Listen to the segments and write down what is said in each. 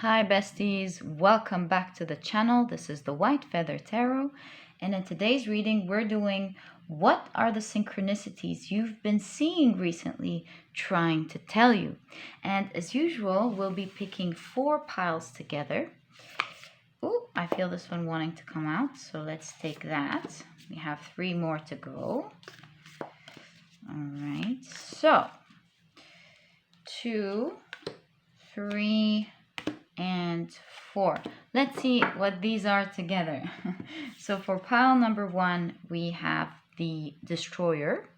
Hi besties, welcome back to the channel. This is the White Feather Tarot, and in today's reading we're doing what are the synchronicities you've been seeing recently trying to tell you. And as usual, we'll be picking 4 piles together. Oh, I feel this one wanting to come out, so let's take that. We have 3 more to go. Alright, so 2, 3, and 4. Let's see what these are together. So for pile number 1, we have the Destroyer.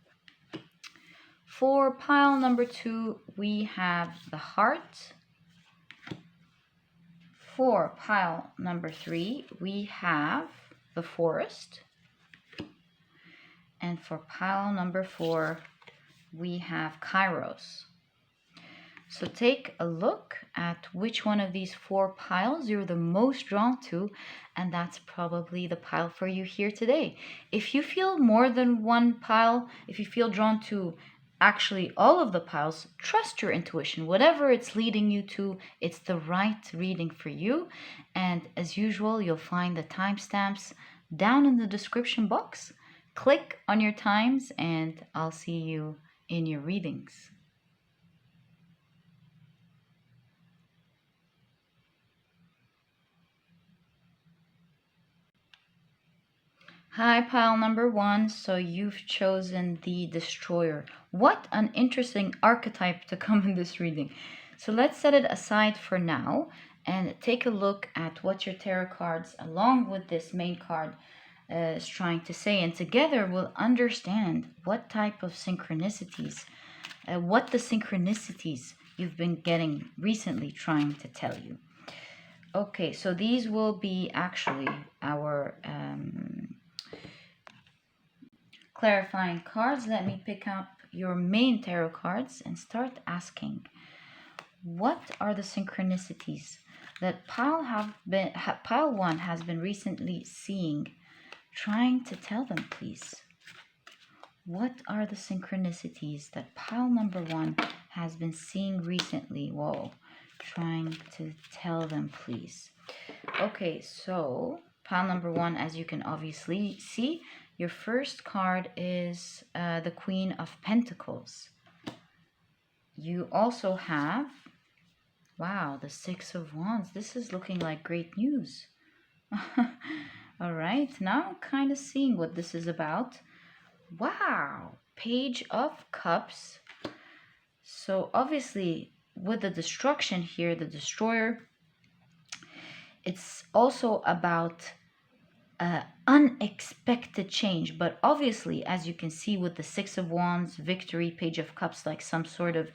For pile number 2, we have the Heart. For pile number 3, we have the Forest. And for pile number 4, we have Kairos. So take a look at which one of these 4 piles you're the most drawn to, and that's probably the pile for you here today. If you feel more than one pile, if you feel drawn to actually all of the piles, trust your intuition. Whatever it's leading you to, it's the right reading for you. And as usual, you'll find the timestamps down in the description box. Click on your times and I'll see you in your readings. Hi, pile number 1. So you've chosen the Destroyer. What an interesting archetype to come in this reading. So let's set it aside for now and take a look at what your tarot cards, along with this main card, is trying to say. And together we'll understand what type of synchronicities, what the synchronicities you've been getting recently trying to tell you. Okay, so these will be actually our clarifying cards. Let me pick up your main tarot cards and start asking, what are the synchronicities that pile 1 has been recently seeing, trying to tell them, please? What are the synchronicities that pile number 1 has been seeing recently? Whoa, trying to tell them, please. Okay, so pile number 1, as you can obviously see, your first card is the Queen of Pentacles. You also have, wow, the Six of Wands. This is looking like great news. All right, now I'm kind of seeing what this is about. Wow, Page of Cups. So obviously with the destruction here, the Destroyer, it's also about unexpected change. But obviously, as you can see with the Six of Wands, victory, Page of Cups, like some sort of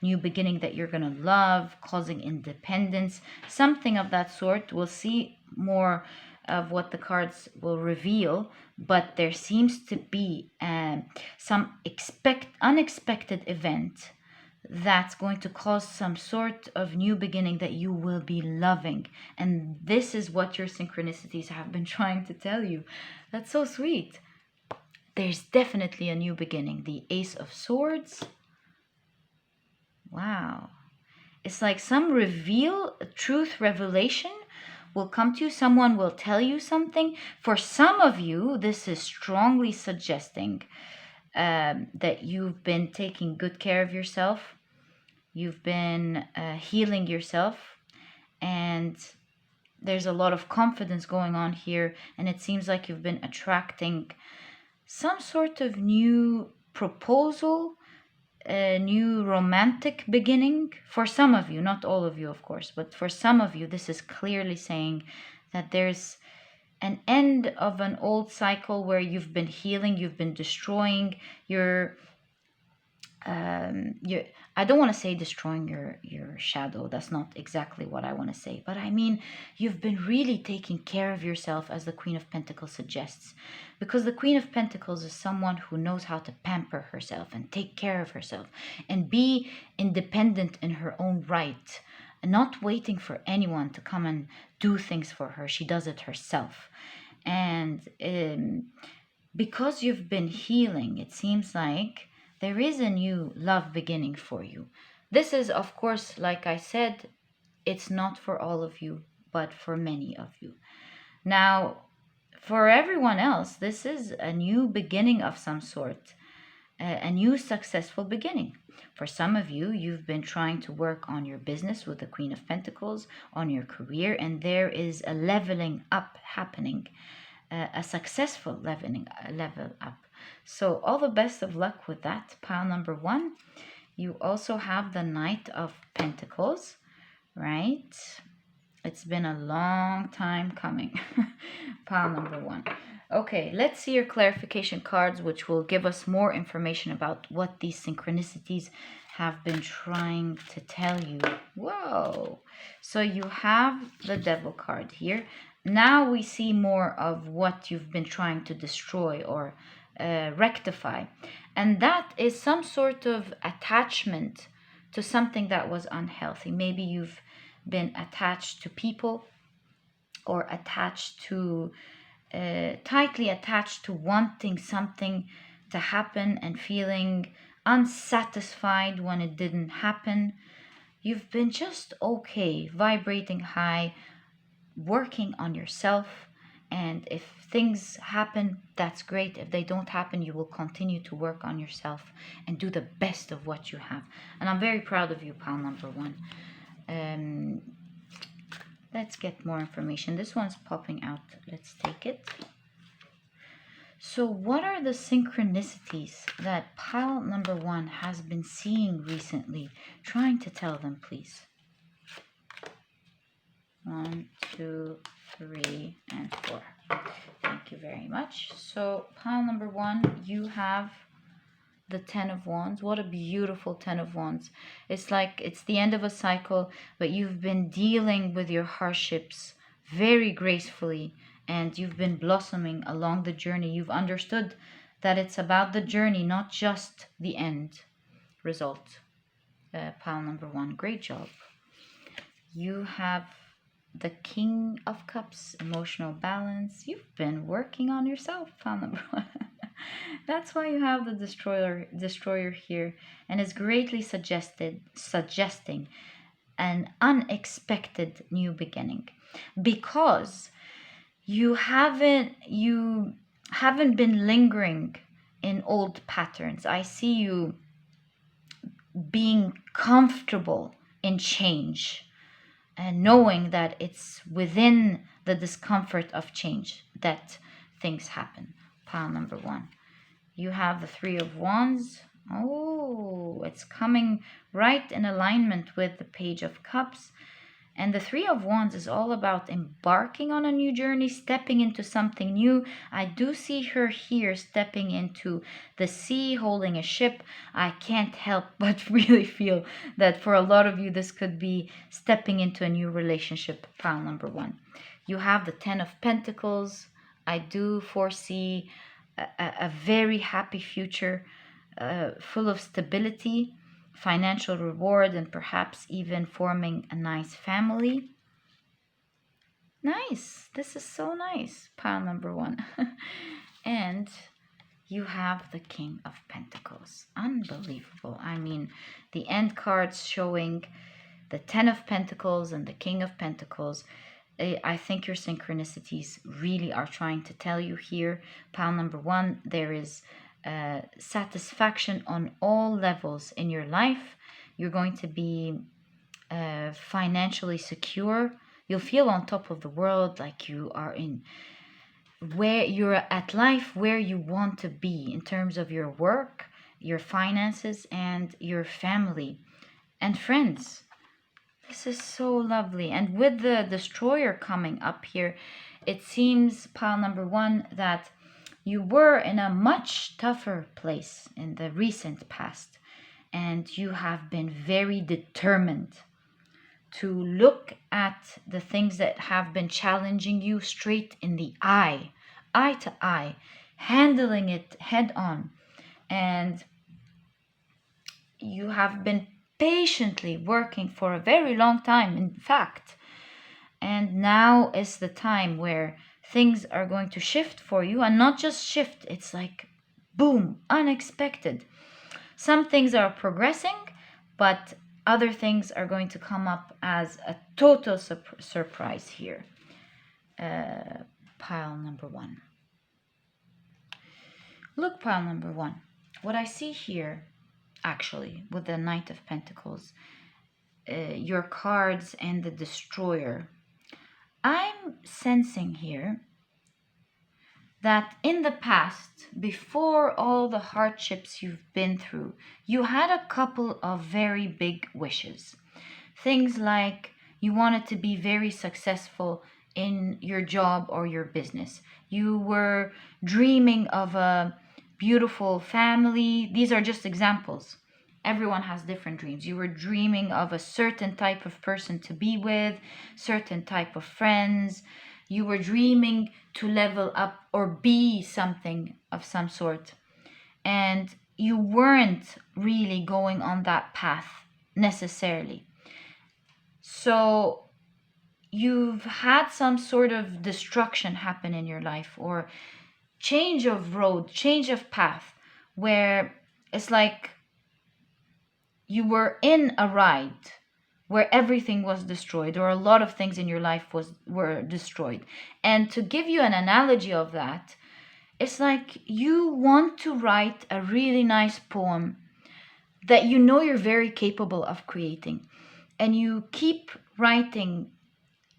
new beginning that you're going to love, causing independence, something of that sort. We'll see more of what the cards will reveal, but there seems to be some unexpected event that's going to cause some sort of new beginning that you will be loving. And this is what your synchronicities have been trying to tell you. That's so sweet. There's definitely a new beginning. The Ace of Swords. Wow. It's like some truth revelation will come to you. Someone will tell you something. For some of you, this is strongly suggesting that you've been taking good care of yourself. You've been healing yourself, and there's a lot of confidence going on here, and it seems like you've been attracting some sort of new proposal, a new romantic beginning. For some of you, not all of you of course, but for some of you, this is clearly saying that there's an end of an old cycle where you've been healing, you've been destroying your I don't want to say destroying your shadow. That's not exactly what I want to say, but I mean you've been really taking care of yourself, as the Queen of Pentacles suggests, because the Queen of Pentacles is someone who knows how to pamper herself and take care of herself and be independent in her own right, and not waiting for anyone to come and do things for her. She does it herself. And because you've been healing, it seems like there is a new love beginning for you. This is, of course, like I said, it's not for all of you, but for many of you. Now, for everyone else, this is a new beginning of some sort, a new successful beginning. For some of you, you've been trying to work on your business with the Queen of Pentacles, on your career, and there is a leveling up happening, a successful level up. So all the best of luck with that, pile number one. You also have the Knight of Pentacles, right? It's been a long time coming. Pile number one. Okay, let's see your clarification cards, which will give us more information about what these synchronicities have been trying to tell you. Whoa. So you have the Devil card here. Now we see more of what you've been trying to destroy or rectify. And that is some sort of attachment to something that was unhealthy. Maybe you've been attached to people, or attached to tightly attached to wanting something to happen and feeling unsatisfied when it didn't happen. You've been just okay, vibrating high, working on yourself, and if things happen, that's great. If they don't happen, you will continue to work on yourself and do the best of what you have. And I'm very proud of you, pile number one. Let's get more information. This one's popping out. Let's take it. So what are the synchronicities that pile number one has been seeing recently? Trying to tell them, please. 1, 2, 3, and 4. Thank you very much. So pile number one, you have the Ten of Wands. What a beautiful Ten of Wands. It's like it's the end of a cycle, but you've been dealing with your hardships very gracefully, and you've been blossoming along the journey. You've understood that it's about the journey, not just the end result. Pile number one, great job. You have the King of Cups, emotional balance. You've been working on yourself, pile number one. That's why you have the destroyer here, and is greatly suggesting an unexpected new beginning, because you haven't been lingering in old patterns. I see you being comfortable in change and knowing that it's within the discomfort of change that things happen. Pile number one. You have the Three of Wands. Oh, it's coming right in alignment with the Page of Cups. And the Three of Wands is all about embarking on a new journey, stepping into something new. I do see her here stepping into the sea, holding a ship. I can't help but really feel that for a lot of you, this could be stepping into a new relationship, pile number one. You have the Ten of Pentacles. I do foresee a very happy future, full of stability, financial reward, and perhaps even forming a nice family. Nice. This is so nice, pile number one. And you have the King of Pentacles. Unbelievable. I mean, the end cards showing the Ten of Pentacles and the King of Pentacles. I think your synchronicities really are trying to tell you here, pile number one, there is satisfaction on all levels in your life. You're going to be financially secure. You'll feel on top of the world, like you are in where you're at life where you want to be in terms of your work, your finances, and your family and friends. This is so lovely. And with the destroyer coming up here, it seems, pile number one, that you were in a much tougher place in the recent past, and you have been very determined to look at the things that have been challenging you straight in the eye to eye, handling it head on. And you have been patiently working for a very long time, in fact. And now is the time where things are going to shift for you, and not just shift, it's like boom, unexpected. Some things are progressing, but other things are going to come up as a total surprise here. Pile number 1. Look, pile number 1. What I see here, actually, with the Knight of Pentacles, your cards and the Destroyer, I'm sensing here that in the past, before all the hardships you've been through, you had a couple of very big wishes. Things like you wanted to be very successful in your job or your business. You were dreaming of a beautiful family. These are just examples. Everyone has different dreams. You were dreaming of a certain type of person to be with, certain type of friends. You were dreaming to level up or be something of some sort. And you weren't really going on that path necessarily. So you've had some sort of destruction happen in your life, or change of road, change of path, where it's like you were in a ride where everything was destroyed, or a lot of things in your life were destroyed. And to give you an analogy of that, it's like you want to write a really nice poem that you know you're very capable of creating, and you keep writing.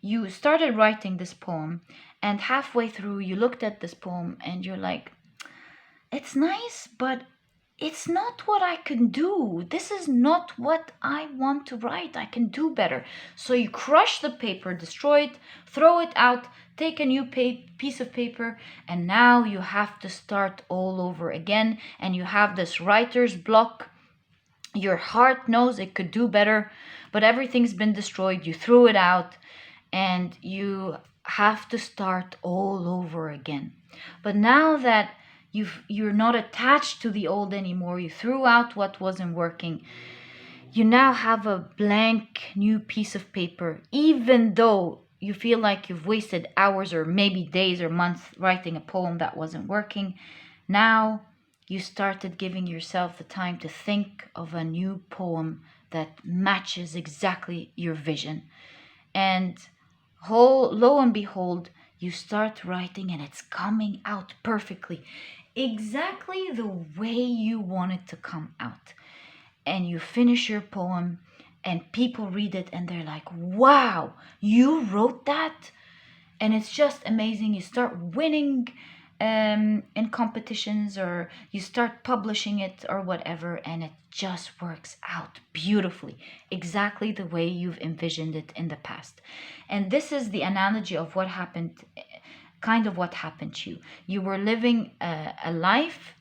You started writing this poem, and halfway through you looked at this poem and you're like, it's nice, but it's not what I can do. This is not what I want to write. I can do better. So you crush the paper, destroy it, throw it out, take a new piece of paper, and now you have to start all over again, and you have this writer's block. Your heart knows it could do better, but everything's been destroyed. You threw it out, and you have to start all over again. But now that you're not attached to the old anymore, you threw out what wasn't working, you now have a blank new piece of paper. Even though you feel like you've wasted hours or maybe days or months writing a poem that wasn't working, now you started giving yourself the time to think of a new poem that matches exactly your vision. And lo and behold, you start writing, and it's coming out perfectly, exactly the way you want it to come out. And you finish your poem, and people read it, and they're like, wow, you wrote that? And it's just amazing. You start winning in competitions, or you start publishing it or whatever, and it just works out beautifully, exactly the way you've envisioned it in the past. And this is the analogy of what happened, kind of what happened to you. You were living a life,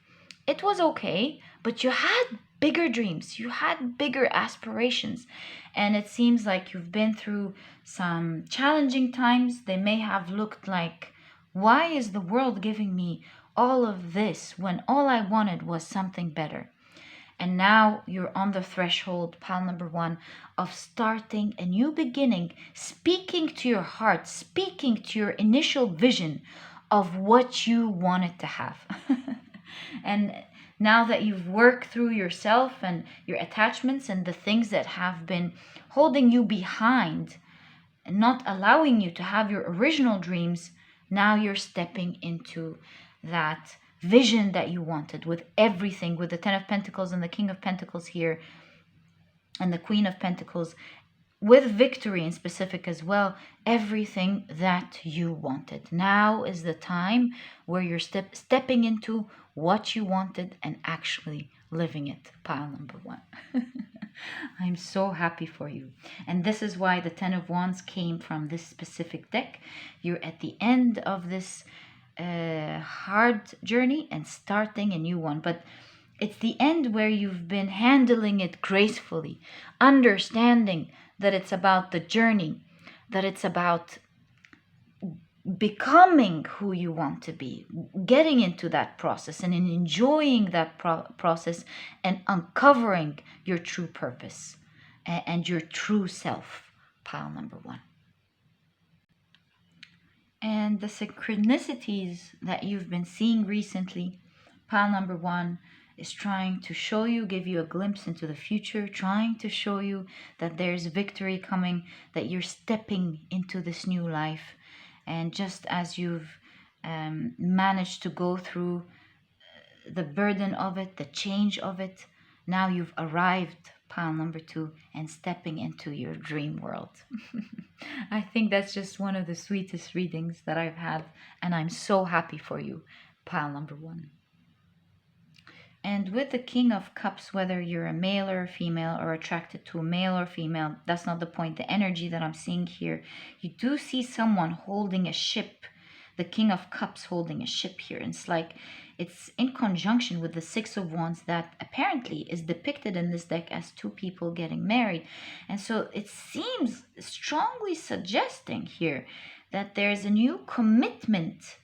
it was okay, but you had bigger dreams, you had bigger aspirations, and it seems like you've been through some challenging times. They may have looked like, why is the world giving me all of this when all I wanted was something better? And now you're on the threshold, pile number 1, of starting a new beginning, speaking to your heart, speaking to your initial vision of what you wanted to have. And now that you've worked through yourself and your attachments and the things that have been holding you behind and not allowing you to have your original dreams, now you're stepping into that vision that you wanted, with everything, with the 10 of Pentacles and the King of Pentacles here and the Queen of Pentacles, with victory in specific as well, everything that you wanted. Now is the time where you're stepping into what you wanted and actually living it, pile number 1. I'm so happy for you. And this is why the 10 of Wands came from this specific deck. You're at the end of this hard journey and starting a new one. But it's the end where you've been handling it gracefully, understanding that it's about the journey, that it's about becoming who you want to be, getting into that process and enjoying that process, and uncovering your true purpose and your true self, pile number 1. And the synchronicities that you've been seeing recently, pile number 1, is trying to show you, give you a glimpse into the future, trying to show you that there's victory coming, that you're stepping into this new life. And just as you've managed to go through the burden of it, the change of it, now you've arrived, pile number 2, and stepping into your dream world. I think that's just one of the sweetest readings that I've had, and I'm so happy for you, pile number 1. And with the King of Cups, whether you're a male or a female or attracted to a male or female, that's not the point. The energy that I'm seeing here, you do see someone holding a ship, the King of Cups holding a ship here. And it's like it's in conjunction with the Six of Wands that apparently is depicted in this deck as 2 people getting married. And so it seems strongly suggesting here that there's a new commitment,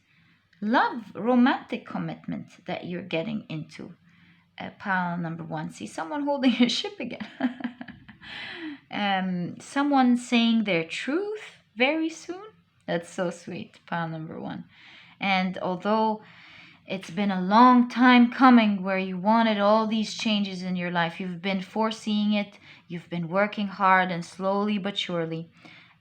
love, romantic commitment that you're getting into. Pile number 1. See someone holding a ship again. Someone saying their truth very soon. That's so sweet. Pile number 1. And although it's been a long time coming where you wanted all these changes in your life, you've been foreseeing it, you've been working hard and slowly but surely,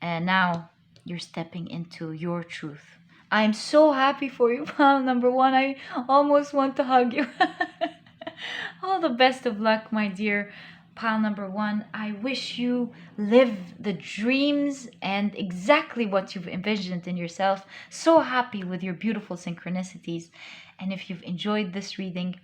and now you're stepping into your truth. I'm so happy for you, pile number 1. I almost want to hug you. All the best of luck, my dear pile number 1. I wish you live the dreams and exactly what you've envisioned in yourself. So happy with your beautiful synchronicities. And if you've enjoyed this reading,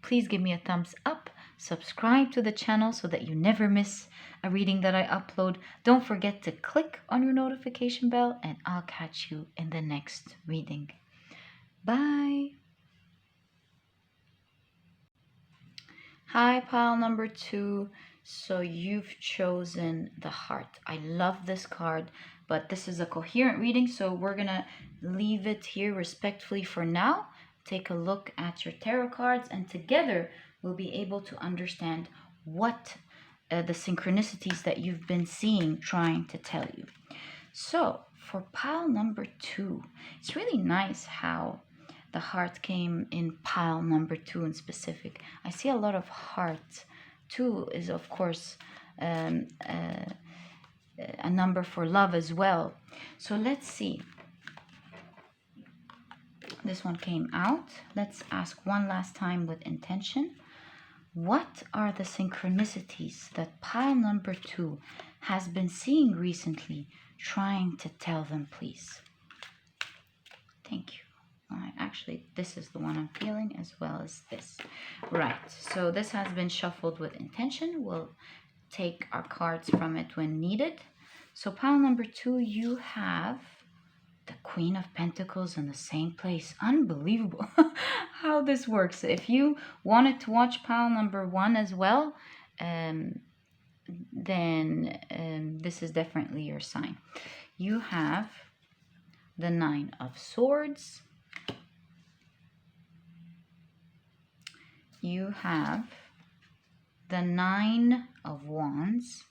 please give me a thumbs up. Subscribe to the channel so that you never miss a reading that I upload. Don't forget to click on your notification bell, and I'll catch you in the next reading. Bye. Hi, pile number 2. So you've chosen the heart. I love this card, but this is a coherent reading, so we're gonna leave it here respectfully for now. Take a look at your tarot cards, and together we'll be able to understand what the synchronicities that you've been seeing trying to tell you. So for pile number 2, it's really nice how the heart came in pile number 2 in specific. I see a lot of heart. 2 is, of course, a number for love as well. So let's see. This one came out. Let's ask one last time with intention. What are the synchronicities that pile number 2 has been seeing recently, trying to tell them, please? Thank you. Actually, this is the one I'm feeling as well as this. Right, so this has been shuffled with intention. We'll take our cards from it when needed. So pile number 2, you have the Queen of Pentacles in the same place. Unbelievable how this works. If you wanted to watch pile number 1 as well, then this is definitely your sign. You have the 9 of Swords. You have the 9 of Wands.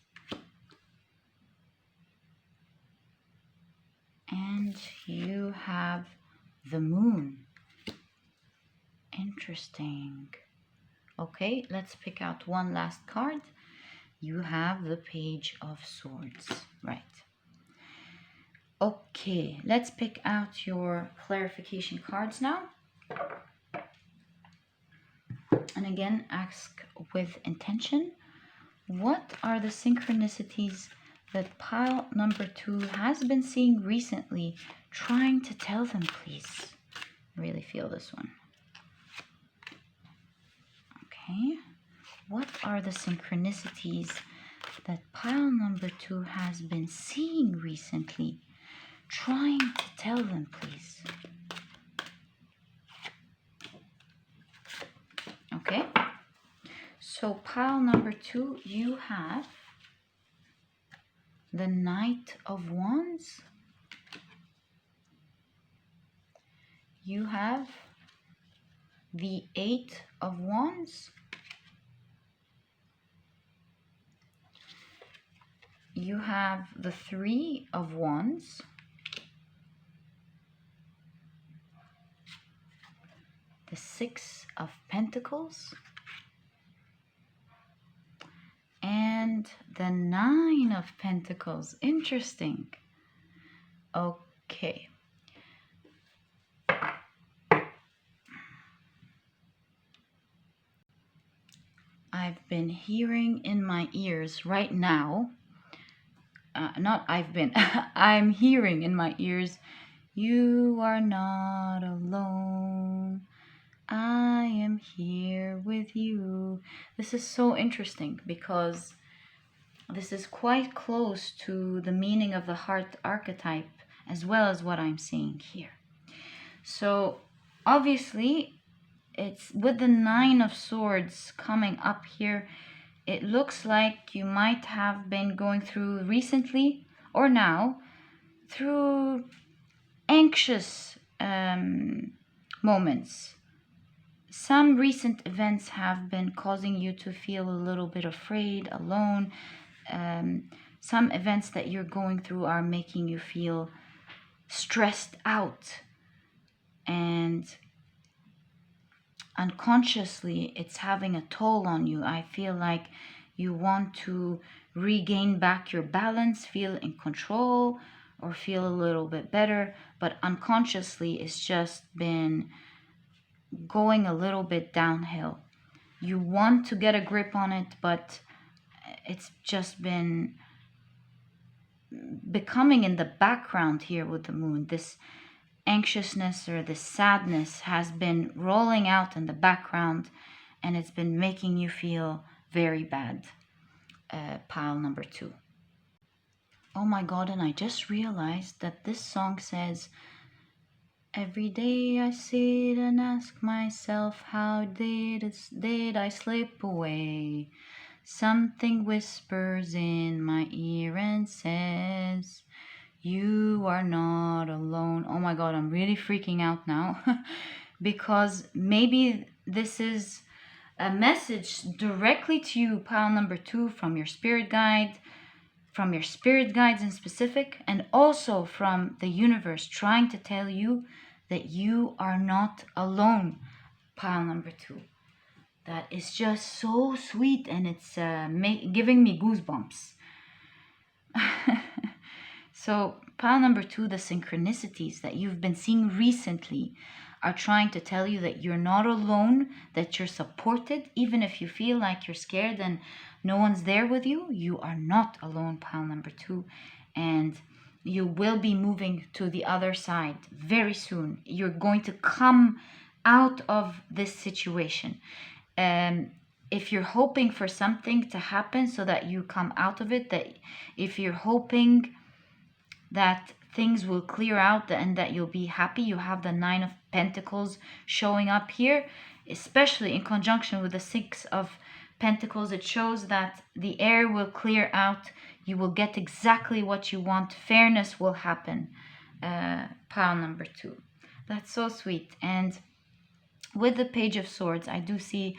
And you have the Moon. Interesting. Okay, let's pick out one last card. You have the Page of Swords. Right. Okay, let's pick out your clarification cards now. And again, ask with intention. What are the synchronicities that pile number 2 has been seeing recently, trying to tell them, please? Really feel this one. Okay. What are the synchronicities that pile number 2 has been seeing recently, trying to tell them, please? Okay. So pile number 2, you have the Knight of Wands. You have the 8 of Wands. You have the 3 of Wands. The 6 of Pentacles. and the Nine of Pentacles. Interesting. Okay. I've been hearing in my ears right now, I'm hearing in my ears, you are not alone. I am here with you. This is so interesting because this is quite close to the meaning of the heart archetype as well as what I'm seeing here. So obviously it's with the Nine of Swords coming up here. It looks like you might have been going through recently or now through anxious moments. Some recent events have been causing you to feel a little bit afraid, alone. Some events that you're going through are making you feel stressed out, and unconsciously it's having a toll on you. I feel like you want to regain back your balance, feel in control, or feel a little bit better, but unconsciously it's just been going a little bit downhill. You want to get a grip on it, but it's just been becoming in the background here with the moon. This anxiousness or this sadness has been rolling out in the background, and it's been making you feel very bad. Pile number 2. Oh my god, and I just realized that this song says, every day I sit and ask myself, how did I slip away? Something whispers in my ear and says, you are not alone. Oh my god, I'm really freaking out now because maybe this is a message directly to you, pile number 2, from your spirit guides in specific, and also from the universe trying to tell you that you are not alone, pile number 2. That is just so sweet, and it's giving me goosebumps. So pile number 2, the synchronicities that you've been seeing recently are trying to tell you that you're not alone, that you're supported. Even if you feel like you're scared and no one's there with you, you are not alone, pile number 2. And you will be moving to the other side very soon. You're going to come out of this situation. If you're hoping for something to happen so that you come out of it, that if you're hoping that things will clear out and that you'll be happy, you have the Nine of Pentacles showing up here, especially in conjunction with the Six of Pentacles. It shows that the air will clear out. You will get exactly what you want. Fairness will happen, pile number 2. That's so sweet. And with the Page of Swords, I do see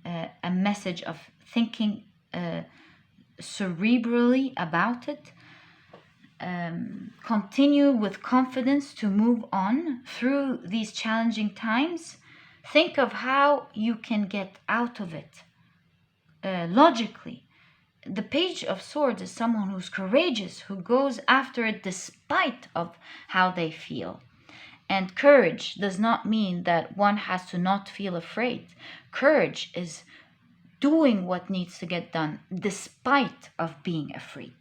a message of thinking cerebrally about it. Continue with confidence to move on through these challenging times. Think of how you can get out of it logically. The Page of Swords is someone who's courageous, who goes after it despite of how they feel. And courage does not mean that one has to not feel afraid. Courage is doing what needs to get done despite of being afraid.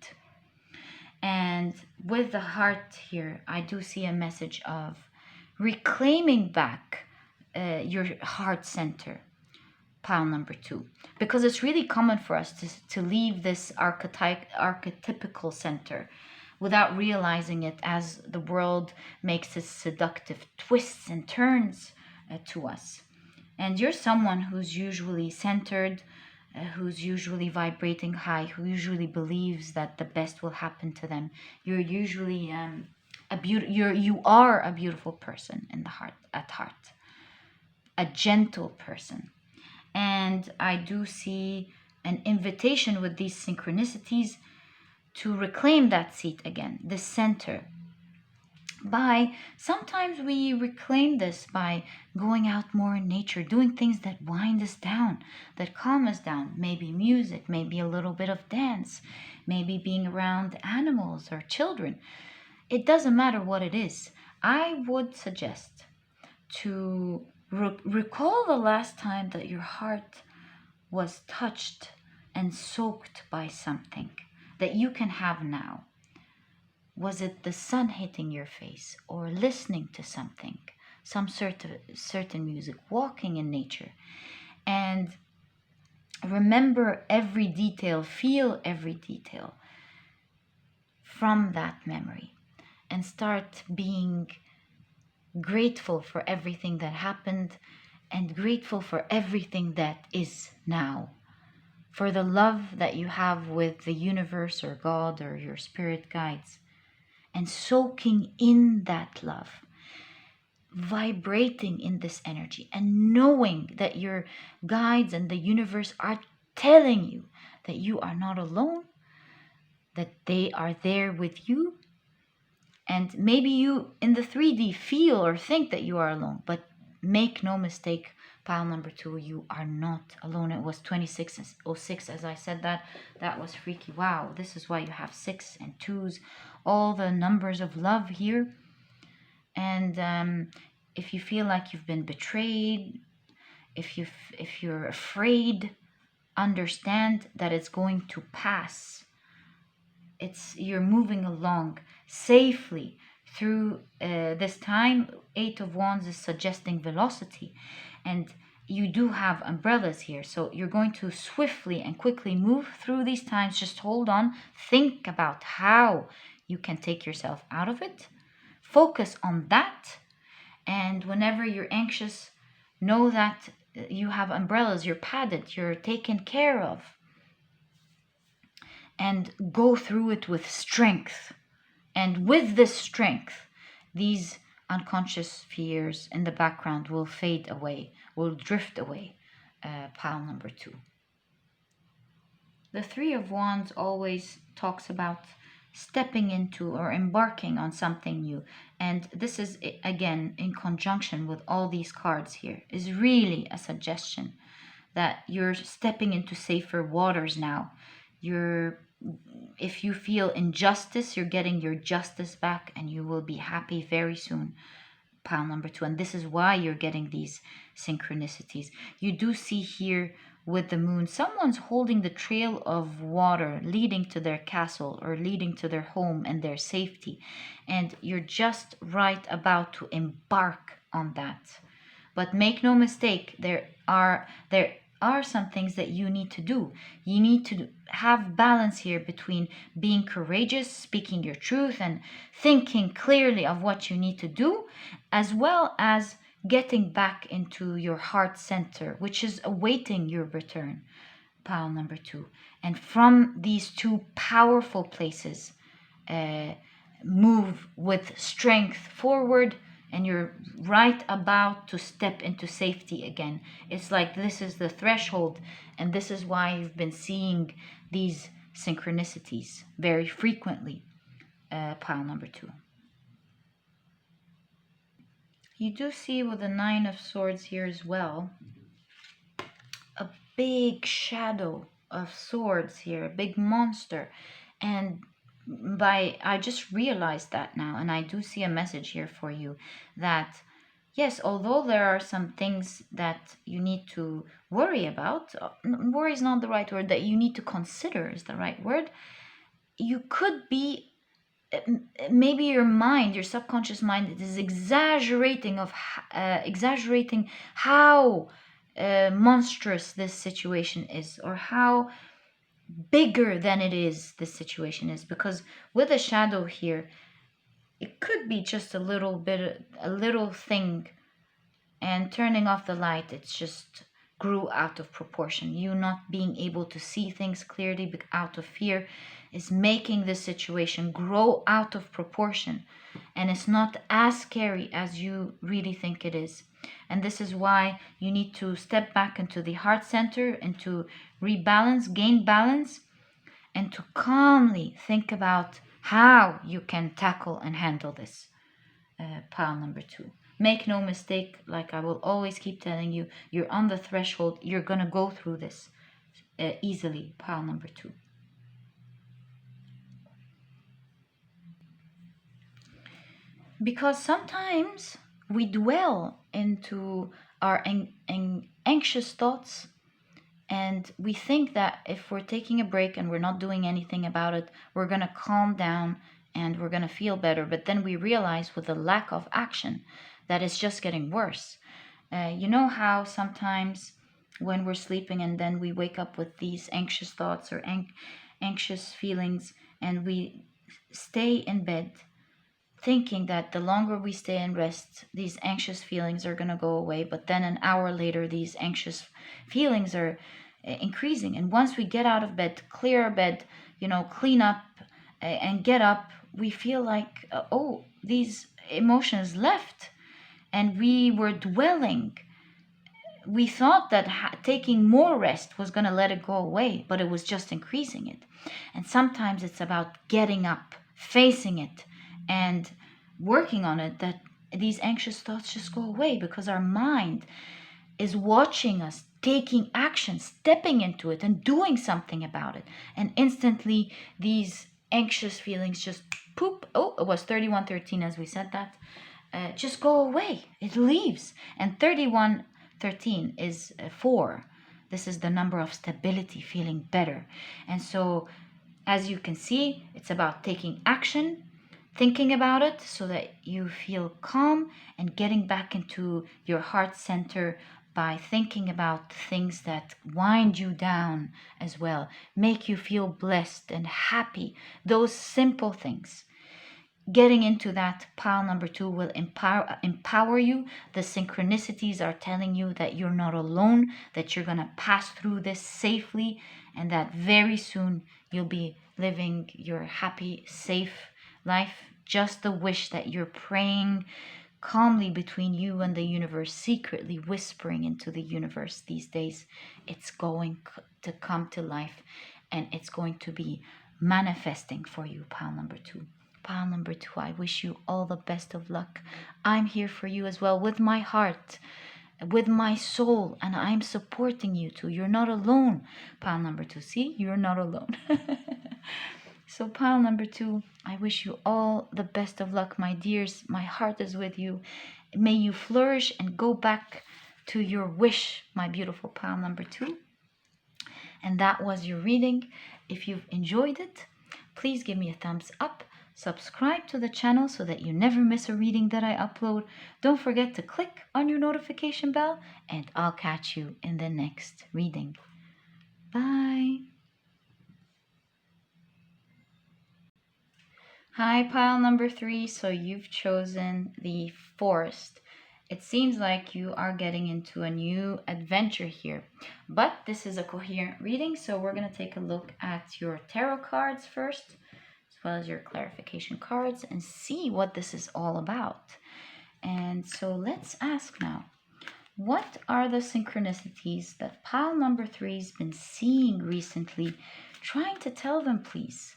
And with the heart here, I do see a message of reclaiming back your heart center, pile number 2, because it's really common for us to leave this archetypical center without realizing it, as the world makes its seductive twists and turns to us. And you're someone who's usually centered, who's usually vibrating high, who usually believes that the best will happen to them. You're usually you are a beautiful person in the heart, at heart, a gentle person. And I do see an invitation with these synchronicities to reclaim that seat again, the center. by sometimes we reclaim this by going out more in nature, doing things that wind us down, that calm us down. Maybe music, maybe a little bit of dance, maybe being around animals or children. It doesn't matter what it is. I would suggest to recall the last time that your heart was touched and soaked by something that you can have now. Was it the sun hitting your face, or listening to something, some certain music, walking in nature? And remember every detail, feel every detail from that memory, and start being grateful for everything that happened and grateful for everything that is now, for the love that you have with the universe or God or your spirit guides, and soaking in that love, vibrating in this energy, and knowing that your guides and the universe are telling you that you are not alone, that they are there with you. And maybe you in the 3D feel or think that you are alone, but make no mistake, pile number 2, you are not alone. It was 2606 as I said that. That was freaky. Wow, this is why you have 6 and 2s, all the numbers of love here. And if you feel like you've been betrayed, if you're afraid, understand that it's going to pass. You're moving along safely through this time. 8 of Wands is suggesting velocity, and you do have umbrellas here, so you're going to swiftly and quickly move through these times. Just hold on, think about how you can take yourself out of it, focus on that, and whenever you're anxious, know that you have umbrellas, you're padded, you're taken care of, and go through it with strength. And with this strength, these unconscious fears in the background will fade away, will drift away. Pile number 2. The 3 of Wands always talks about stepping into or embarking on something new. And this is, again, in conjunction with all these cards here, is really a suggestion that you're stepping into safer waters now. If you feel injustice, you're getting your justice back, and you will be happy very soon. Pile number 2. And this is why you're getting these synchronicities. You do see here with the moon, someone's holding the trail of water leading to their castle or leading to their home and their safety. And you're just right about to embark on that. But make no mistake, there are some things that you need to do. You need to have balance here between being courageous, speaking your truth, and thinking clearly of what you need to do, as well as getting back into your heart center, which is awaiting your return. Pile number 2. And from these 2 powerful places, move with strength forward, and you're right about to step into safety again. It's like this is the threshold, and this is why you've been seeing these synchronicities very frequently. Pile number 2. You do see with the 9 of Swords here as well, a big shadow of swords here, a big monster. And I just realized that now, and I do see a message here for you that yes, although there are some things that you need to worry about, worry is not the right word, that you need to consider is the right word. You could be, maybe your mind, your subconscious mind, is exaggerating how monstrous this situation is, or how bigger than it is this situation is. Because with a shadow here, it could be just a little thing, and turning off the light, it's just grew out of proportion. You not being able to see things clearly out of fear is making this situation grow out of proportion, and it's not as scary as you really think it is. And this is why you need to step back into the heart center and to rebalance, gain balance, and to calmly think about how you can tackle and handle this. pile number 2. Make no mistake, like I will always keep telling you, you're on the threshold. You're going to go through this easily, pile number 2. Because sometimes we dwell into our anxious thoughts, and we think that if we're taking a break and we're not doing anything about it, we're going to calm down and we're going to feel better. But then we realize with the lack of action that it's just getting worse. You know how sometimes when we're sleeping and then we wake up with these anxious thoughts or anxious feelings, and we stay in bed thinking that the longer we stay in rest, these anxious feelings are going to go away. But then an hour later, these anxious feelings are increasing. And once we get out of bed, clear our bed, clean up and get up, we feel like, oh, these emotions left. And we were dwelling. We thought that taking more rest was going to let it go away, but it was just increasing it. And sometimes it's about getting up, facing it, and working on it, that these anxious thoughts just go away, because our mind is watching us taking action, stepping into it and doing something about it. And instantly these anxious feelings just poop. Oh, it was 3113 as we said that. Just go away. It leaves. And 3113 is 4. This is the number of stability, feeling better. And so as you can see, it's about taking action, thinking about it so that you feel calm, and getting back into your heart center by thinking about things that wind you down as well, make you feel blessed and happy, those simple things. Getting into that pile number 2 will empower you. The synchronicities are telling you that you're not alone, that you're going to pass through this safely, and that very soon you'll be living your happy, safe life. Just the wish that you're praying calmly between you and the universe, secretly whispering into the universe these days. It's going to come to life, and it's going to be manifesting for you, pile number 2. Pile number 2, I wish you all the best of luck. I'm here for you as well, with my heart, with my soul, and I'm supporting you too. You're not alone, pile number 2. See, you're not alone. So pile number 2, I wish you all the best of luck, my dears. My heart is with you. May you flourish and go back to your wish, my beautiful pile number 2. And that was your reading. If you've enjoyed it, please give me a thumbs up. Subscribe to the channel so that you never miss a reading that I upload. Don't forget to click on your notification bell, and I'll catch you in the next reading. Bye. Hi, pile number 3. So you've chosen the forest. It seems like you are getting into a new adventure here, but this is a coherent reading, so we're going to take a look at your tarot cards first, as well as your clarification cards, and see what this is all about. And so let's ask now, what are the synchronicities that pile number 3's been seeing recently? Trying to tell them, please.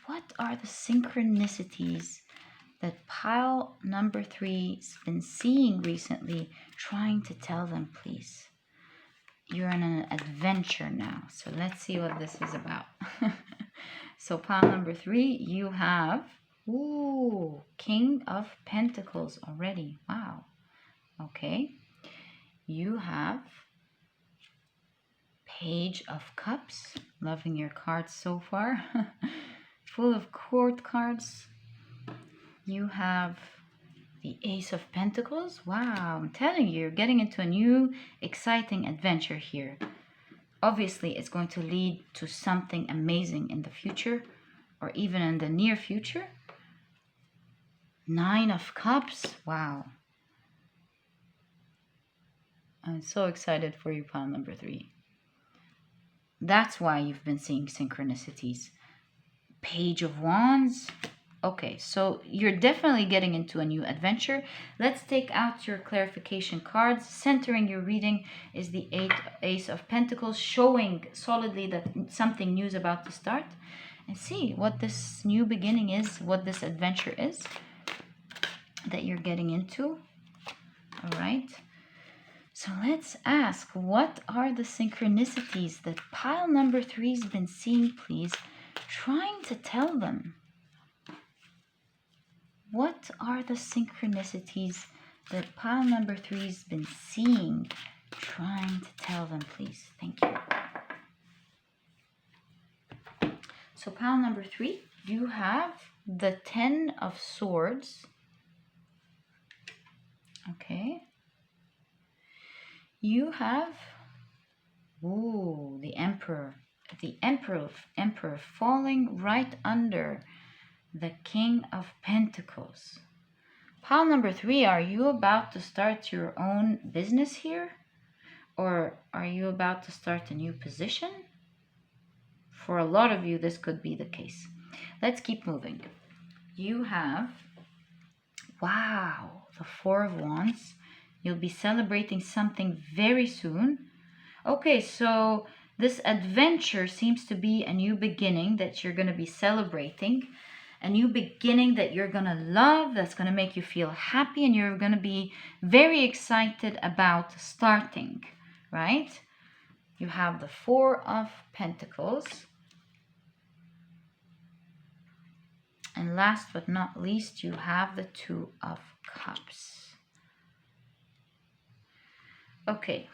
What are the synchronicities that pile number 3's been seeing recently? Trying to tell them, please. You're in an adventure now, so let's see what this is about. So pile number 3, you have, ooh, King of Pentacles already. Wow. Okay. You have Page of Cups. Loving your cards so far. Full of court cards. You have the Ace of Pentacles. Wow, I'm telling you, you're getting into a new exciting adventure here. Obviously, it's going to lead to something amazing in the future, or even in the near future. 9 of Cups. Wow. I'm so excited for you, pile number 3. That's why you've been seeing synchronicities. Page of Wands. Okay, so you're definitely getting into a new adventure. Let's take out your clarification cards. Centering your reading is the Ace of Pentacles, showing solidly that something new is about to start. And see what this new beginning is, what this adventure is. that you're getting into. All right. So let's ask, what are the synchronicities that pile number 3's been seeing, please? Trying to tell them. What are the synchronicities that pile number 3's been seeing? Trying to tell them, please. Thank you. So pile number 3, you have the 10 of Swords. Okay. You have, the Emperor. The Emperor falling right under the King of Pentacles. Pile number 3, are you about to start your own business here? Or are you about to start a new position? For a lot of you, this could be the case. Let's keep moving. You have, wow, the 4 of Wands. You'll be celebrating something very soon. Okay, so this adventure seems to be a new beginning that you're going to be celebrating. A new beginning that you're going to love, that's going to make you feel happy, and you're going to be very excited about starting, right? You have the 4 of Pentacles. And last but not least, you have the 2 of Cups. Okay,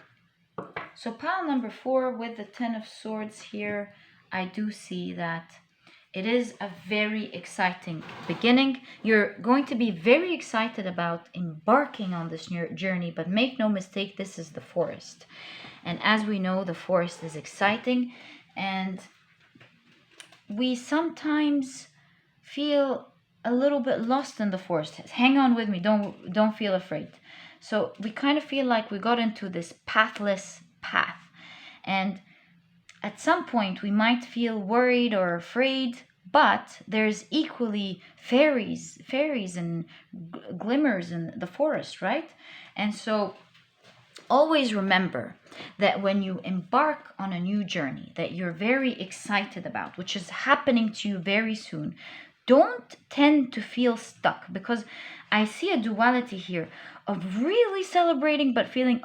so pile number 4 with the 10 of Swords here, I do see that it is a very exciting beginning. You're going to be very excited about embarking on this journey, but make no mistake, this is the forest. And as we know, the forest is exciting, and we sometimes feel a little bit lost in the forest. Hang on with me, don't feel afraid. So we kind of feel like we got into this pathless path. And at some point we might feel worried or afraid, but there's equally fairies and glimmers in the forest, right? And so always remember that when you embark on a new journey that you're very excited about, which is happening to you very soon, don't tend to feel stuck, because I see a duality here of really celebrating but feeling,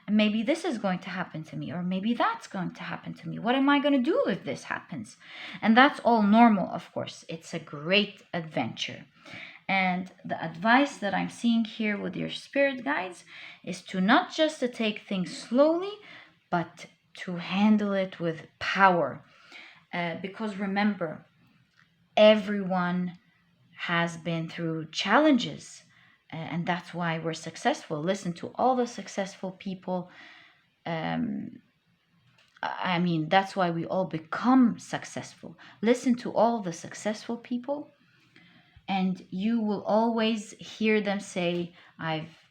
maybe this is going to happen to me, or maybe that's going to happen to me. What am I going to do if this happens? And that's all normal, of course. It's a great adventure. And the advice that I'm seeing here with your spirit guides is to not just to take things slowly, but to handle it with power. Because remember, everyone has been through challenges, and that's why we're successful. Listen to all the successful people. That's why we all become successful. Listen to all the successful people, and you will always hear them say, I've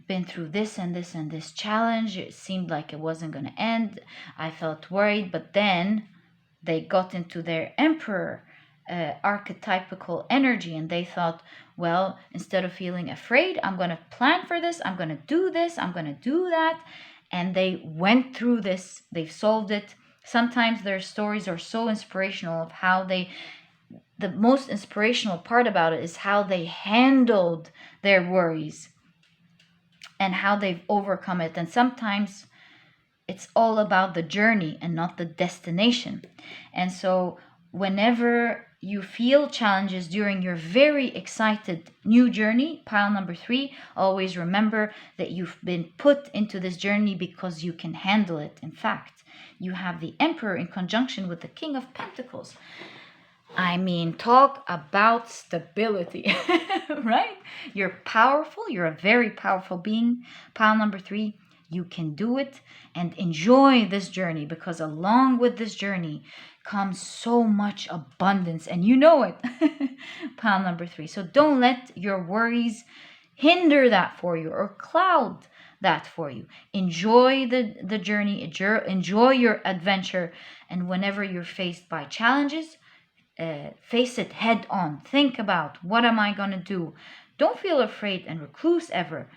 been through this and this and this challenge. It seemed like it wasn't going to end. I felt worried, but then they got into their Emperor archetypical energy, and they thought, well, instead of feeling afraid, I'm going to plan for this, I'm going to do this, I'm going to do that. And they went through this, they've solved it. Sometimes their stories are so inspirational of how the most inspirational part about it is how they handled their worries and how they've overcome it. And sometimes it's all about the journey and not the destination. And so whenever you feel challenges during your very excited new journey, pile number 3, always remember that you've been put into this journey because you can handle it. In fact, you have the Emperor in conjunction with the King of Pentacles. I mean, talk about stability, right? You're powerful. You're a very powerful being. Pile number 3, you can do it, and enjoy this journey, because along with this journey comes so much abundance, and you know it. Pile number 3. So don't let your worries hinder that for you or cloud that for you. Enjoy the journey, enjoy your adventure, and whenever you're faced by challenges, face it head on. Think about, what am I going to do? Don't feel afraid and recluse ever.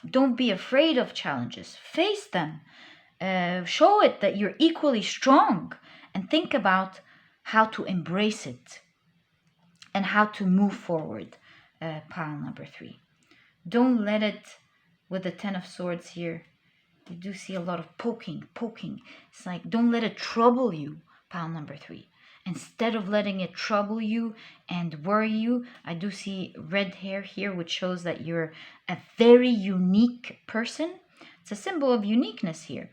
Don't be afraid of challenges. Face them. Show it that you're equally strong, and think about how to embrace it and how to move forward. pile number 3. Don't let it, with the 10 of Swords here, you do see a lot of poking. It's like, don't let it trouble you, pile number 3. Instead of letting it trouble you and worry you, I do see red hair here, which shows that you're a very unique person. It's a symbol of uniqueness here,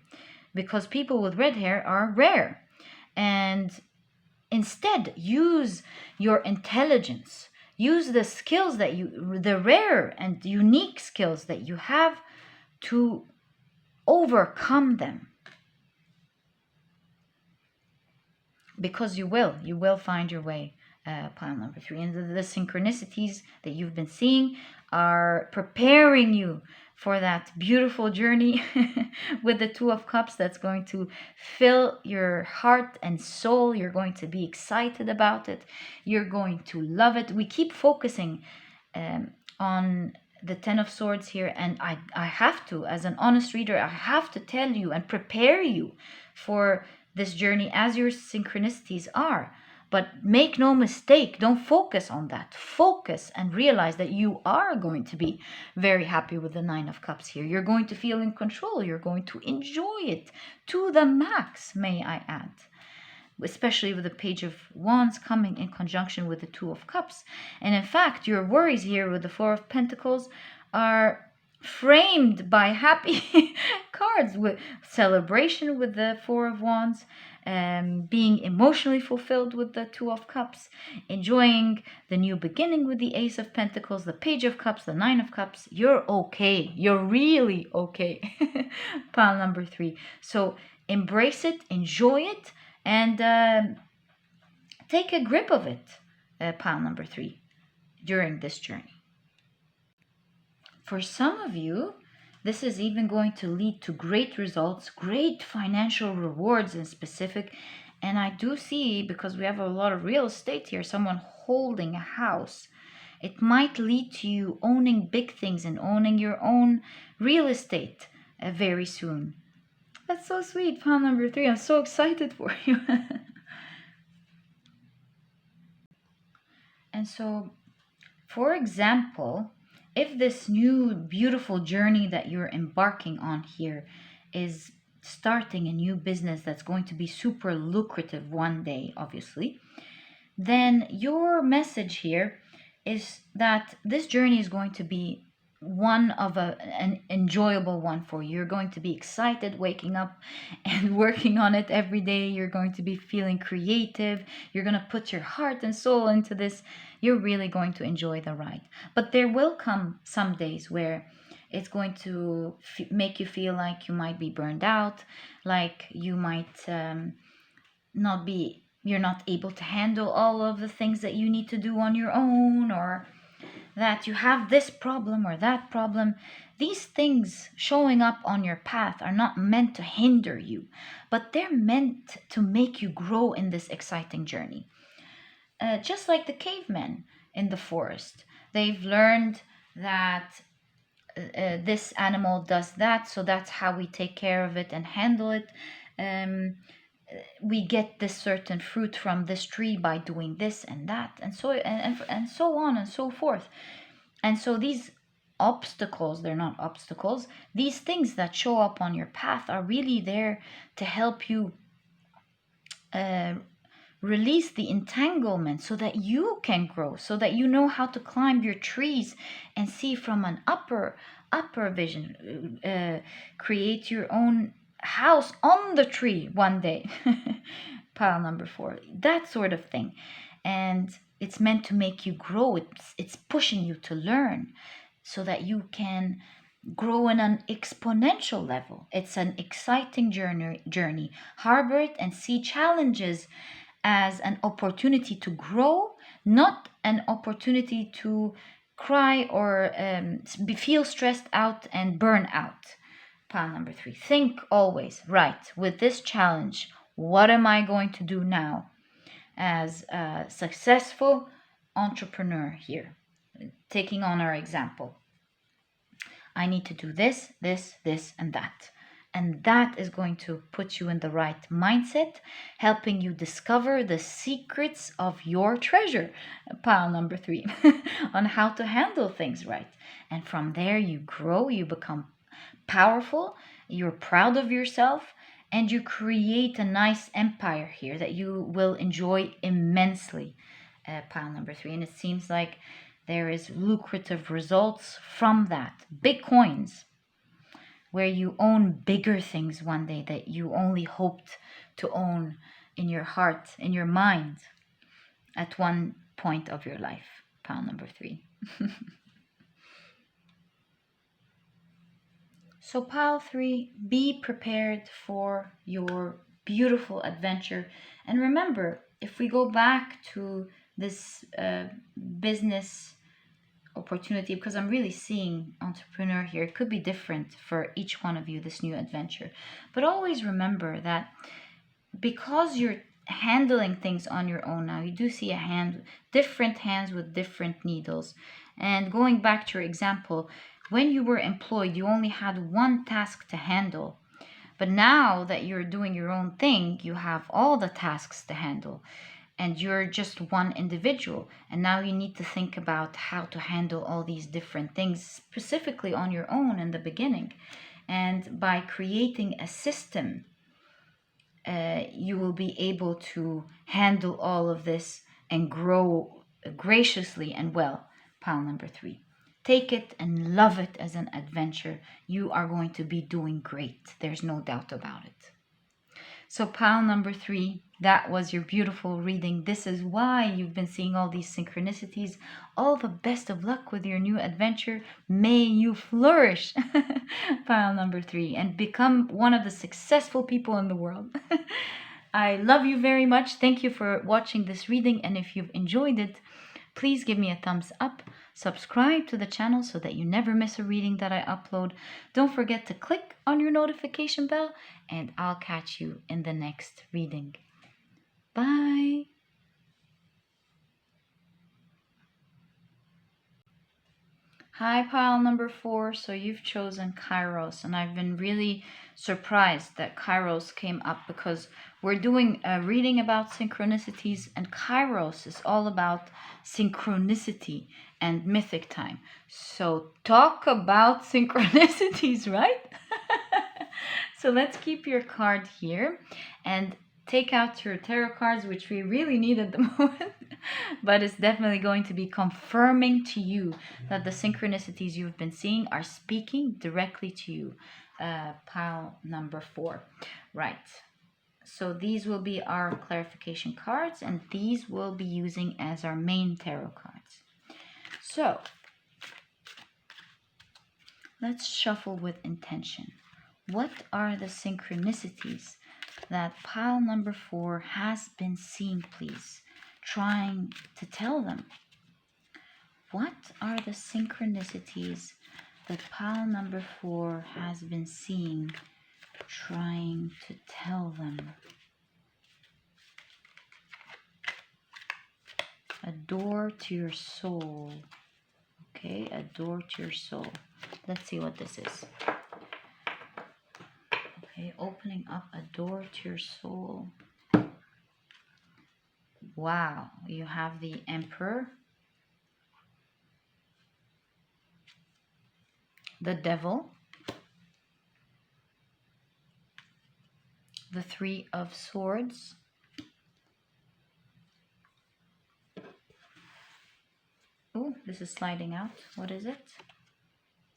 because people with red hair are rare. And instead, use your intelligence, use the skills that the rare and unique skills that you have to overcome them. Because you will find your way, pile number 3. And the synchronicities that you've been seeing are preparing you for that beautiful journey with the 2 of Cups that's going to fill your heart and soul. You're going to be excited about it. You're going to love it. We keep focusing on the 10 of Swords here, and I have to, as an honest reader, I have to tell you and prepare you for this journey as your synchronicities are. But make no mistake, don't focus on that. Focus and realize that you are going to be very happy with the 9 of Cups here. You're going to feel in control. You're going to enjoy it to the max, may I add. Especially with the Page of Wands coming in conjunction with the 2 of Cups. And in fact, your worries here with the 4 of Pentacles are framed by happy cards, with celebration with the 4 of Wands, being emotionally fulfilled with the 2 of Cups, enjoying the new beginning with the Ace of Pentacles, the Page of Cups, the 9 of Cups. You're okay. You're really okay. Pile number 3. So embrace it, enjoy it, and take a grip of it, pile number 3, during this journey. For some of you, this is even going to lead to great results, great financial rewards in specific. And I do see, because we have a lot of real estate here, someone holding a house. It might lead to you owning big things and owning your own real estate very soon. That's so sweet, pile number 3. I'm so excited for you. And so, for example, if this new beautiful journey that you're embarking on here is starting a new business that's going to be super lucrative one day, obviously, then your message here is that this journey is going to be one of an enjoyable one for you. You're going to be excited waking up and working on it every day. You're going to be feeling creative. You're going to put your heart and soul into this. You're really going to enjoy the ride. But there will come some days where it's going to make you feel like you might be burned out, like you might you're not able to handle all of the things that you need to do on your own, or that you have this problem or that problem. These things showing up on your path are not meant to hinder you, but they're meant to make you grow in this exciting journey. Just like the cavemen in the forest, they've learned that this animal does that, so that's how we take care of it and handle it. We get this certain fruit from this tree by doing this and that, and so on and so forth. And so these obstacles, they're not obstacles, these things that show up on your path are really there to help you release the entanglement so that you can grow, so that you know how to climb your trees and see from an upper vision, create your own house on the tree one day. Pile number 4, that sort of thing. And it's meant to make you grow. It's pushing you to learn so that you can grow in an exponential level. It's an exciting journey. Harbor it and see challenges as an opportunity to grow, not an opportunity to cry or feel stressed out and burn out. Pile number 3. Think always, right, with this challenge, what am I going to do now as a successful entrepreneur here? Taking on our example, I need to do this, and that. And that is going to put you in the right mindset, helping you discover the secrets of your treasure, pile number 3, on how to handle things right. And from there, you grow, you become powerful, you're proud of yourself, and you create a nice empire here that you will enjoy immensely, pile number 3. And it seems like there is lucrative results from that. Big coins, where you own bigger things one day that you only hoped to own in your heart, in your mind, at one point of your life. Pile number 3. So pile 3, be prepared for your beautiful adventure. And remember, if we go back to this business opportunity, because I'm really seeing entrepreneur here, it could be different for each one of you, this new adventure. But always remember that because you're handling things on your own now, you do see a hand, different hands with different needles. And going back to your example, when you were employed, you only had one task to handle. But now that you're doing your own thing, you have all the tasks to handle. And you're just one individual. And now you need to think about how to handle all these different things specifically on your own in the beginning. And by creating a system, you will be able to handle all of this and grow graciously and well. Pile number 3. Take it and love it as an adventure. You are going to be doing great. There's no doubt about it. So pile number 3, that was your beautiful reading. This is why you've been seeing all these synchronicities. All the best of luck with your new adventure. May you flourish, pile number 3, and become one of the successful people in the world. I love you very much. Thank you for watching this reading. And if you've enjoyed it, please give me a thumbs up. Subscribe to the channel so that you never miss a reading that I upload. Don't forget to click on your notification bell, and I'll catch you in the next reading. Bye. Hi, pile number 4. So you've chosen Kairos, and I've been really surprised that Kairos came up because we're doing a reading about synchronicities, and Kairos is all about synchronicity and mythic time. So talk about synchronicities, right? So let's keep your card here and take out your tarot cards, which we really need at the moment. But it's definitely going to be confirming to you that the synchronicities you've been seeing are speaking directly to you. Pile number 4. Right. So these will be our clarification cards, and these will be using as our main tarot cards. So let's shuffle with intention. What are the synchronicities that pile number 4 has been seeing, please? Trying to tell them. What are the synchronicities that pile number 4 has been seeing, trying to tell them? A door to your soul. Okay, a door to your soul. Let's see what this is. Okay, opening up a door to your soul. Wow, you have the Emperor, the Devil, the 3 of Swords, oh, this is sliding out. What is it?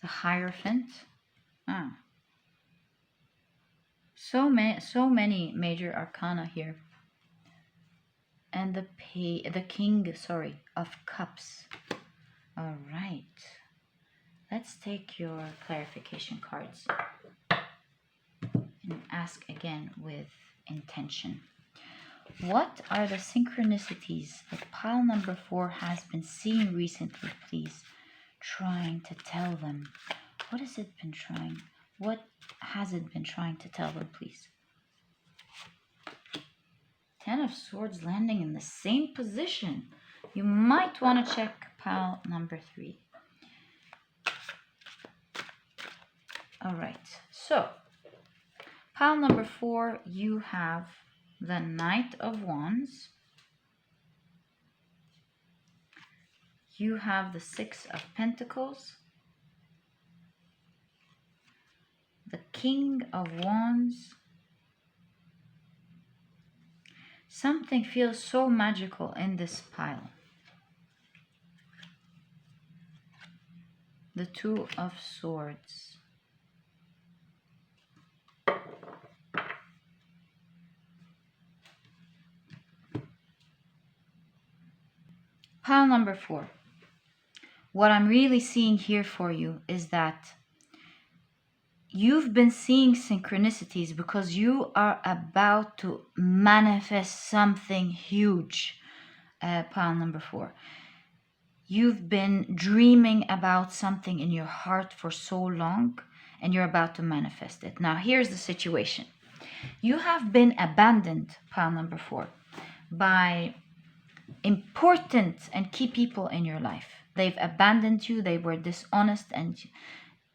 The Hierophant. Ah. So many major arcana here. And the King, of Cups. All right. Let's take your clarification cards and ask again with intention. What are the synchronicities that pile number 4 has been seeing recently, please? Trying to tell them. What has it been trying? What has it been trying to tell them, please? 10 of Swords landing in the same position. You might want to check pile number 3. All right. So Pile number 4, you have the Knight of Wands. You have the Six of Pentacles, the King of Wands. Something feels so magical in this pile. The Two of Swords. Pile number 4. What I'm really seeing here for you is that you've been seeing synchronicities because you are about to manifest something huge. Pile number 4. You've been dreaming about something in your heart for so long, and you're about to manifest it. Now, here's the situation. You have been abandoned, pile number 4, by important and key people in your life. They've abandoned you, they were dishonest, and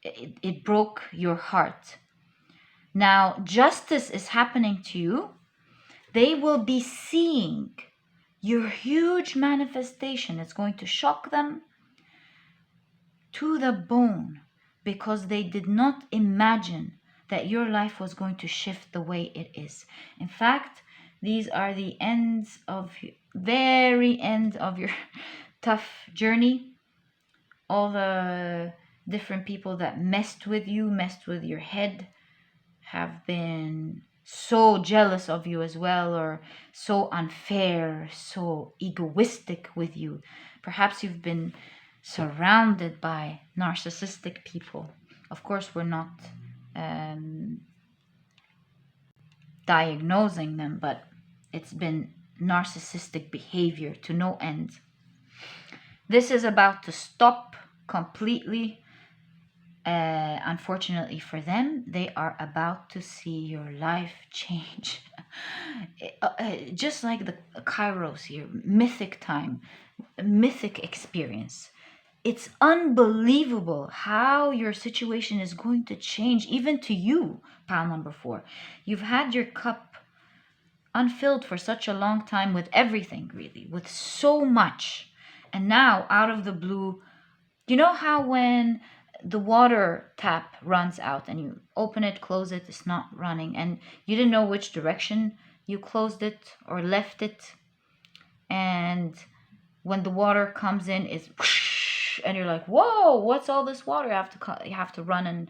it broke your heart. Now, justice is happening to you. They will be seeing your huge manifestation. It's going to shock them to the bone because they did not imagine that your life was going to shift the way it is. In fact, these are the very end of your tough journey. All the different people that messed with you, messed with your head, have been so jealous of you as well, or so unfair, so egoistic with you. Perhaps you've been surrounded by narcissistic people. Of course, we're not diagnosing them, but it's been narcissistic behavior to no end. This is about to stop completely. Unfortunately for them, they are about to see your life change. Just like the Kairos here, mythic time, mythic experience. It's unbelievable how your situation is going to change, even to you, pile number 4. You've had your cup unfilled for such a long time with everything, really, with so much. And now, out of the blue, you know how when the water tap runs out and you open it, close it, it's not running, and you didn't know which direction you closed it or left it, and when the water comes in, it's whoosh, and you're like, whoa, what's all this water? You have to run and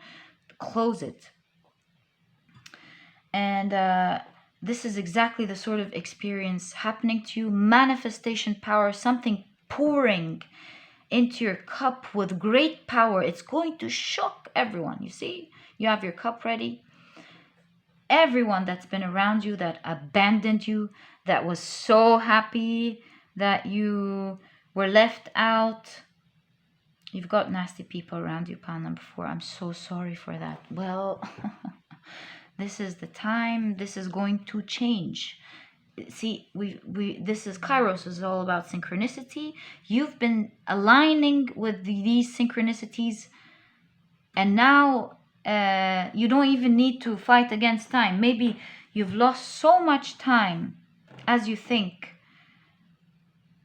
close it. And this is exactly the sort of experience happening to you. Manifestation power, something pouring into your cup with great power. It's going to shock everyone. You see, you have your cup ready. Everyone that's been around you, that abandoned you, that was so happy that you were left out. You've got nasty people around you, pile number 4. I'm so sorry for that. Well, this is the time. This is going to change. See, this is Kairos, is all about synchronicity. You've been aligning with these synchronicities, and now you don't even need to fight against time. Maybe you've lost so much time as you think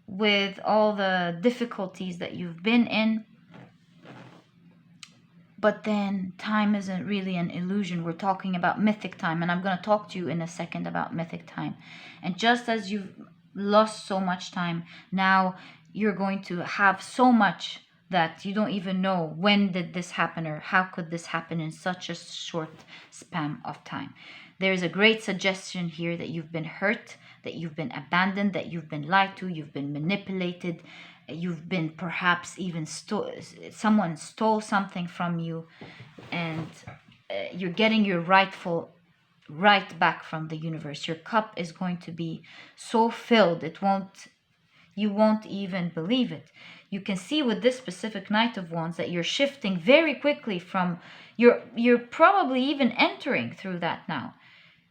with all the difficulties that you've been in. But then time isn't really an illusion. We're talking about mythic time, and I'm going to talk to you in a second about mythic time. And just as you've lost so much time, now you're going to have so much that you don't even know when did this happen or how could this happen in such a short span of time. There's a great suggestion here that you've been hurt, that you've been abandoned, that you've been lied to, you've been manipulated. You've been perhaps even someone stole something from you, and you're getting your rightful right back from the universe. Your cup is going to be so filled, you won't even believe it. You can see with this specific Knight of Wands that you're shifting very quickly from, you're probably even entering through that now.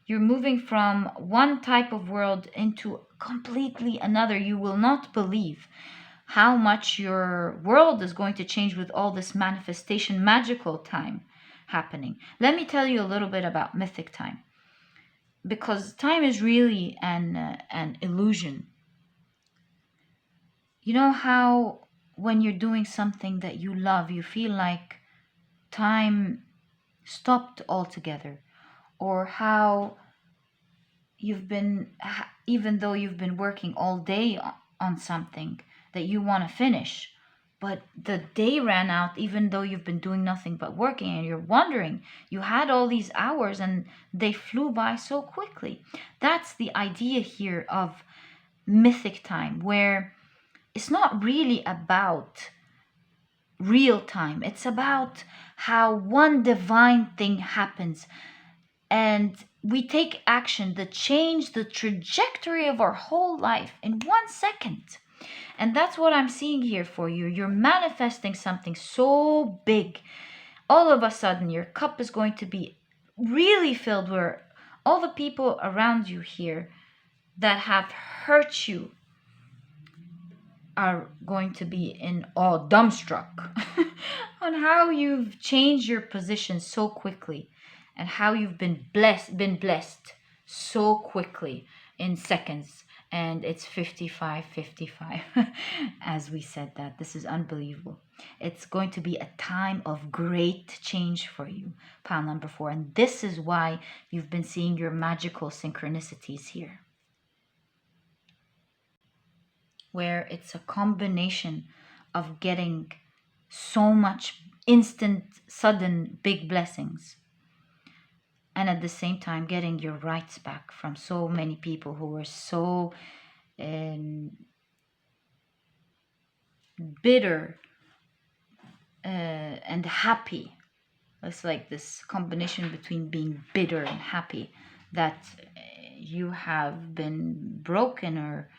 You're moving from one type of world into completely another. You will not believe how much your world is going to change with all this manifestation magical time happening. Let me tell you a little bit about mythic time. because time is really an illusion. You know how when you're doing something that you love, you feel like time stopped altogether, or how even though you've been working all day on something that you want to finish, but the day ran out even though you've been doing nothing but working, and you're wondering, you had all these hours and they flew by so quickly. That's the idea here of mythic time, where it's not really about real time. It's about how one divine thing happens and we take action that change the trajectory of our whole life in 1 second. And that's what I'm seeing here for you. You're manifesting something so big. All of a sudden, your cup is going to be really filled, where all the people around you here that have hurt you are going to be in awe, dumbstruck on how you've changed your position so quickly, and how you've been blessed so quickly in seconds. And it's 55 as we said that. This is unbelievable. It's going to be a time of great change for you, pile number 4. And this is why you've been seeing your magical synchronicities here, where it's a combination of getting so much instant, sudden, big blessings, and at the same time getting your rights back from so many people who were so bitter and happy. It's like this combination between being bitter and happy, that you have been broken or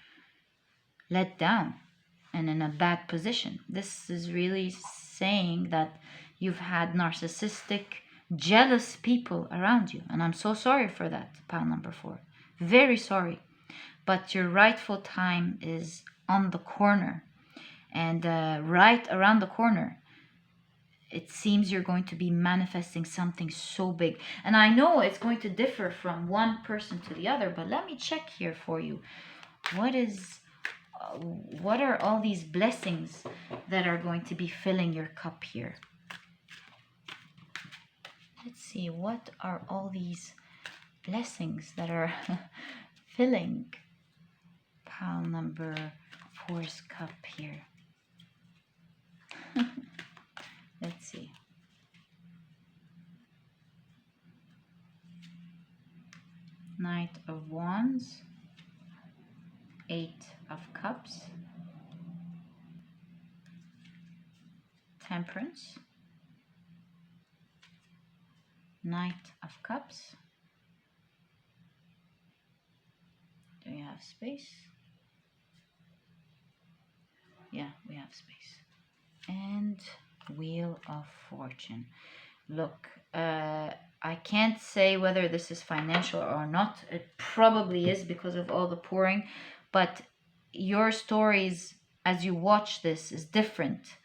let down and in a bad position. This is really saying that you've had narcissistic, jealous people around you. And I'm so sorry for that, pile number 4. Very sorry. But your rightful time is on the corner. And right around the corner, it seems you're going to be manifesting something so big. And I know it's going to differ from one person to the other, but let me check here for you. What are all these blessings that are going to be filling your cup here? Let's see, what are all these blessings that are filling pile number 4's cup here? Let's see. Knight of Wands, 8 of Cups, Temperance, Knight of Cups. Do we have space? Yeah, we have space. And Wheel of Fortune. Look, I can't say whether this is financial or not. It probably is because of all the pouring, but your stories as you watch this is different.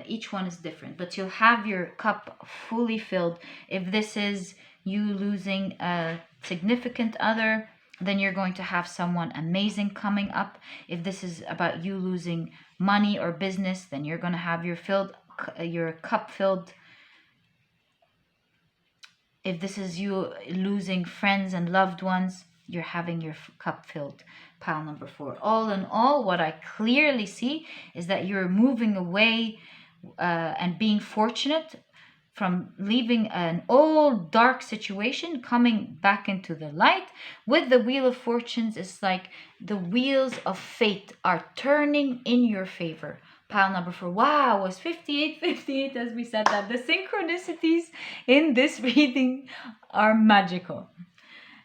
Each one is different, but you'll have your cup fully filled. If this is you losing a significant other, then you're going to have someone amazing coming up. If this is about you losing money or business, then you're going to have your cup filled. If this is you losing friends and loved ones, you're having your cup filled, pile number 4. All in all, what I clearly see is that you're moving away and being fortunate from leaving an old dark situation, coming back into the light. With the Wheel of Fortunes, it's like the wheels of fate are turning in your favor. Pile number 4. Wow, was 58 as we said that. The synchronicities in this reading are magical.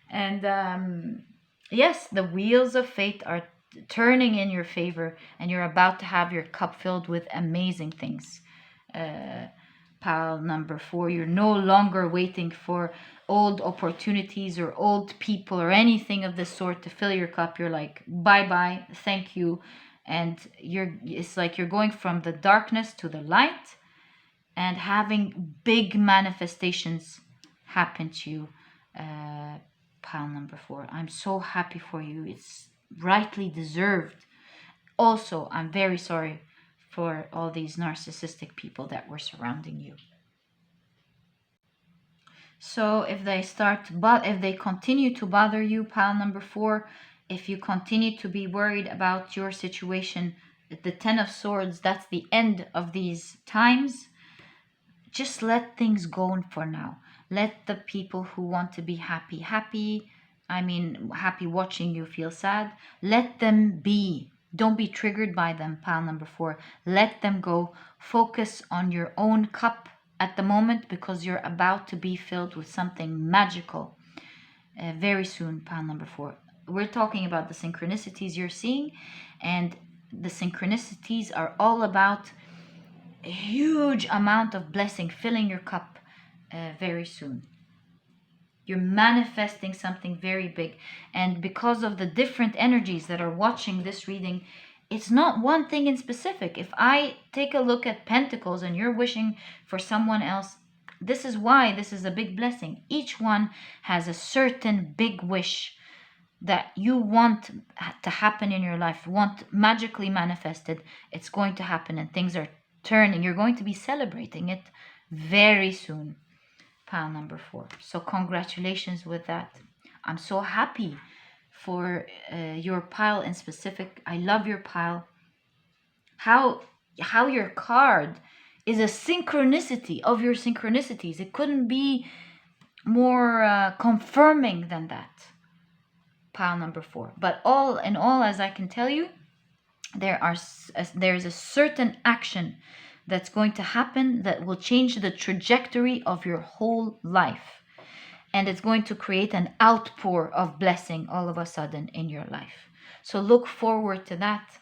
And yes, the wheels of fate are turning in your favor, and you're about to have your cup filled with amazing things. Pile number 4, you're no longer waiting for old opportunities or old people or anything of the sort to fill your cup. You're like, bye, thank you. And it's like you're going from the darkness to the light and having big manifestations happen to you pile number 4. I'm so happy for you. It's rightly deserved. Also, I'm very sorry for all these narcissistic people that were surrounding you. So if they continue to bother you, pile number 4, if you continue to be worried about your situation, the 10 of Swords, that's the end of these times. Just let things go for now. Let the people who want to be happy, happy watching you feel sad. Let them be. Don't be triggered by them, pile number 4. Let them go. Focus on your own cup at the moment, because you're about to be filled with something magical very soon, pile number 4. We're talking about the synchronicities you're seeing, and the synchronicities are all about a huge amount of blessing filling your cup very soon. You're manifesting something very big, and because of the different energies that are watching this reading, it's not one thing in specific. If I take a look at Pentacles and you're wishing for someone else, this is why this is a big blessing. Each one has a certain big wish that you want to happen in your life, want magically manifested. It's going to happen, and things are turning. You're going to be celebrating it very soon, pile number 4. So congratulations with that. I'm so happy for your pile in specific. I love your pile. How your card is a synchronicity of your synchronicities. It couldn't be more confirming than that, pile number 4. But all in all, as I can tell you, there's a certain action that's going to happen that will change the trajectory of your whole life. And it's going to create an outpour of blessing all of a sudden in your life. So look forward to that.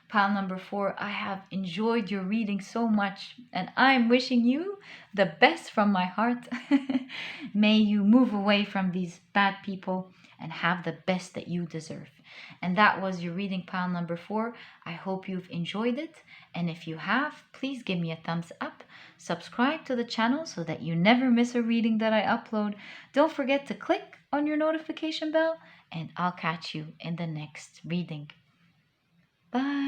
Pile number 4, I have enjoyed your reading so much, and I'm wishing you the best from my heart. May you move away from these bad people and have the best that you deserve. And that was your reading, pile number 4. I hope you've enjoyed it. And if you have, please give me a thumbs up. Subscribe to the channel so that you never miss a reading that I upload. Don't forget to click on your notification bell, and I'll catch you in the next reading. Bye.